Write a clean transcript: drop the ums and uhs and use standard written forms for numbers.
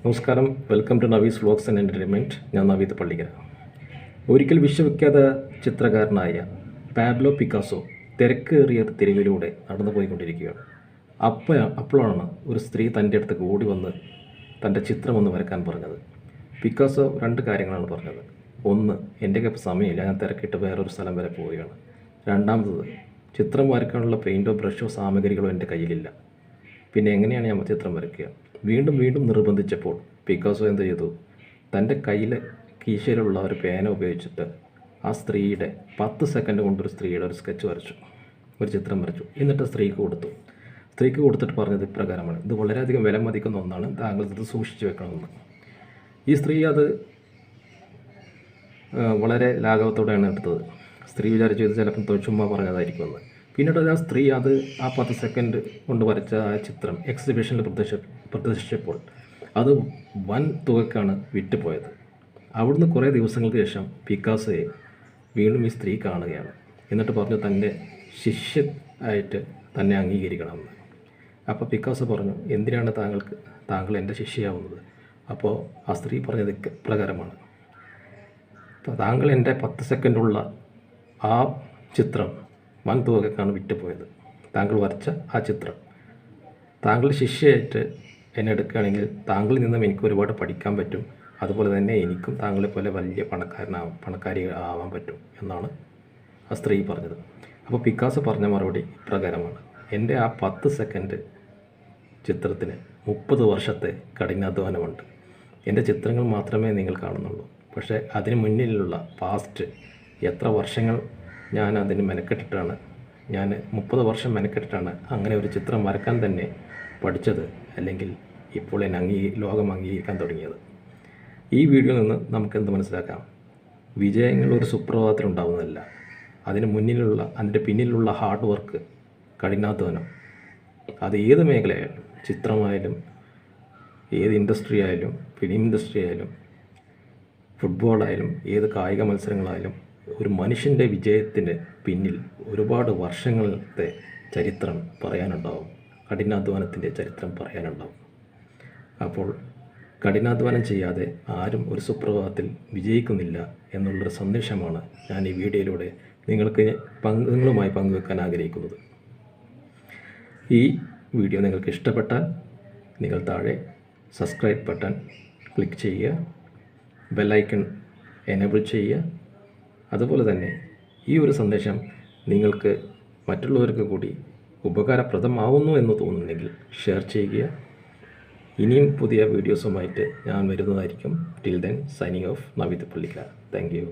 നമസ്കാരം, welcome to നവീസ് vlogs and entertainment. ഞാൻ നവീത് പള്ളിക്കര. ഒരിക്കൽ വിശ്വവിഖ്യാത ചിത്രകാരനായ പാബ്ലോ പിക്കാസോ തിരക്കേറിയ തെരുവിലൂടെ നടന്നു പോയിക്കൊണ്ടിരിക്കുകയാണ്. അപ്പോഴാണ് ഒരു സ്ത്രീ തൻ്റെ അടുത്തേക്ക് ഓടി വന്ന് തൻ്റെ ചിത്രമൊന്ന് വരയ്ക്കാൻ പറഞ്ഞത്. പിക്കാസോ രണ്ട് കാര്യങ്ങളാണ് പറഞ്ഞത്. ഒന്ന്, എൻ്റെ കയ്യിൽ സമയമില്ല, ഞാൻ തിരക്കിട്ട് വേറൊരു സ്ഥലം വരെ പോവുകയാണ്. രണ്ടാമത്തത്, ചിത്രം വരയ്ക്കാനുള്ള പെയിൻറ്റോ ബ്രഷോ സാമഗ്രികളോ എൻ്റെ കയ്യിലില്ല, പിന്നെ എങ്ങനെയാണ് ഞാൻ ചിത്രം വരയ്ക്കുക? വീണ്ടും നിർബന്ധിച്ചപ്പോൾ പിക്കാസോ എന്ത് ചെയ്തു? തൻ്റെ കയ്യിലെ കീശയിലുള്ള ഒരു പേന ഉപയോഗിച്ചിട്ട് ആ സ്ത്രീയുടെ 10 സെക്കൻഡ് കൊണ്ടൊരു സ്ത്രീയുടെ ഒരു സ്കെച്ച് വരച്ചു, ഒരു ചിത്രം വരച്ചു. എന്നിട്ട് സ്ത്രീക്ക് കൊടുത്തിട്ട് പറഞ്ഞത് ഇപ്രകാരമാണ്: ഇത് വളരെയധികം വില മതിക്കുന്ന ഒന്നാണ്, താങ്കൾ ഇത് സൂക്ഷിച്ചു വെക്കണമെന്ന്. ഈ സ്ത്രീ അത് വളരെ ലാഘവത്തോടെയാണ് എടുത്തത്. സ്ത്രീ വിചാരിച്ചു ഇത് ചിലപ്പം ചുമ്മാ പറഞ്ഞതായിരിക്കുമെന്ന്. പിന്നീട് ആ സ്ത്രീ ആ 10 സെക്കൻഡ് കൊണ്ട് വരച്ച ആ ചിത്രം എക്സിബിഷനിൽ പ്രദർശിച്ചപ്പോൾ അത് വൻ തുകയ്ക്കാണ് വിറ്റുപോയത്. അവിടുന്ന് കുറേ ദിവസങ്ങൾക്ക് ശേഷം പിക്കാസോയെ വീണ്ടും ഈ സ്ത്രീ കാണുകയാണ്. എന്നിട്ട് പറഞ്ഞു തൻ്റെ ശിഷ്യ ആയിട്ട് തന്നെ അംഗീകരിക്കണമെന്ന്. അപ്പോൾ പിക്കാസോ പറഞ്ഞു, എന്തിനാണ് താങ്കൾ എൻ്റെ ശിഷ്യയാവുന്നത്? അപ്പോൾ ആ സ്ത്രീ പറഞ്ഞത് പ്രകാരമാണ്: താങ്കൾ എൻ്റെ 10 സെക്കൻഡുള്ള ആ ചിത്രം വൻ തുകയ്ക്കാണ് വിറ്റുപോയത്. താങ്കൾ വരച്ച ആ ചിത്രം, താങ്കളുടെ ശിഷ്യയായിട്ട് എന്നെ എടുക്കുകയാണെങ്കിൽ താങ്കളിൽ നിന്നും എനിക്ക് ഒരുപാട് പഠിക്കാൻ പറ്റും. അതുപോലെ തന്നെ എനിക്കും താങ്കളെപ്പോലെ വലിയ പണക്കാരി ആവാൻ പറ്റും എന്നാണ് ആ സ്ത്രീ പറഞ്ഞത്. അപ്പോൾ പിക്കാസോ പറഞ്ഞ മറുപടി പ്രകാരമാണ്: എൻ്റെ ആ 10 സെക്കൻഡ് ചിത്രത്തിന് 30 വർഷത്തെ കഠിനാധ്വാനമുണ്ട്. എൻ്റെ ചിത്രങ്ങൾ മാത്രമേ നിങ്ങൾ കാണുന്നുള്ളൂ, പക്ഷേ അതിന് മുന്നിലുള്ള പാസ്റ്റ് എത്ര വർഷങ്ങൾ ഞാൻ അതിന് മെനക്കെട്ടിട്ടാണ്, ഞാൻ 30 വർഷം മെനക്കെട്ടിട്ടാണ് അങ്ങനെ ഒരു ചിത്രം വരക്കാൻ തന്നെ പഠിച്ചത്, അല്ലെങ്കിൽ ഇപ്പോൾ എന്നെ ലോകം അംഗീകരിക്കാൻ തുടങ്ങിയത്. ഈ വീഡിയോയിൽ നിന്ന് നമുക്കെന്ത് മനസ്സിലാക്കാം? വിജയങ്ങൾ ഒരു സുപ്രഭാതത്തിൽ ഉണ്ടാവുന്നതല്ല. അതിൻ്റെ പിന്നിലുള്ള ഹാർഡ് വർക്ക്, കഠിനാധ്വാനം, അത് ഏത് മേഖലയായാലും, ചിത്രമായാലും, ഏത് ഇൻഡസ്ട്രി ആയാലും, ഫിലിം ഇൻഡസ്ട്രി ആയാലും, ഫുട്ബോളായാലും, ഏത് കായിക മത്സരങ്ങളായാലും, ഒരു മനുഷ്യൻ്റെ വിജയത്തിന് പിന്നിൽ ഒരുപാട് വർഷങ്ങളത്തെ ചരിത്രം പറയാനുണ്ടാവും, കഠിനാധ്വാനത്തിൻ്റെ ചരിത്രം പറയാനുണ്ടാവും. അപ്പോൾ കഠിനാധ്വാനം ചെയ്യാതെ ആരും ഒരു സുപ്രഭാതത്തിൽ വിജയിക്കുന്നില്ല എന്നുള്ളൊരു സന്ദേശമാണ് ഞാൻ ഈ വീഡിയോയിലൂടെ നിങ്ങളുമായി പങ്കുവെക്കാൻ ആഗ്രഹിക്കുന്നത്. ഈ വീഡിയോ നിങ്ങൾക്ക് ഇഷ്ടപ്പെട്ടാൽ നിങ്ങൾ താഴെ സബ്സ്ക്രൈബ് ബട്ടൺ ക്ലിക്ക് ചെയ്യുക, ബെല്ലൈക്കൺ എനേബിൾ ചെയ്യുക. അതുപോലെ തന്നെ ഈ ഒരു സന്ദേശം നിങ്ങൾക്ക് മറ്റുള്ളവർക്ക് കൂടി ഉപകാരപ്രദമാവുന്നു എന്ന് തോന്നുന്നുണ്ടെങ്കിൽ ഷെയർ ചെയ്യുക. ഇനിയും പുതിയ വീഡിയോസുമായിട്ട് ഞാൻ വരുന്നതായിരിക്കും. Till then, signing off, Naveed Pallikkara. Thank U.